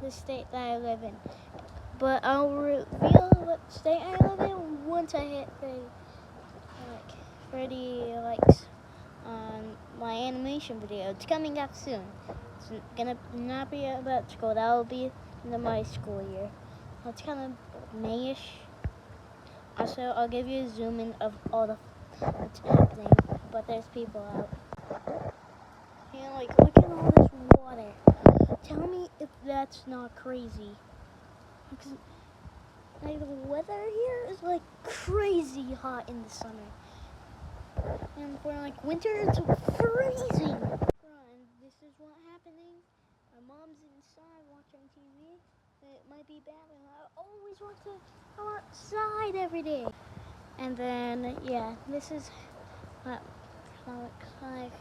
the state that I live in. But I'll reveal what state I live in once I hit 30 likes on my animation video. It's coming up soon. It's gonna not be about school. That will be in my school year. It's kind of Mayish. Also, I'll give you a zoom in of all the what's happening. But there's people out. Look at all this water. Tell me if that's not crazy. Because the weather here is crazy hot in the summer. And for winter, it's freezing. And this is what's happening. My mom's inside watching TV. It might be bad, and I always want to go outside every day. And then, yeah, this is what it looks like.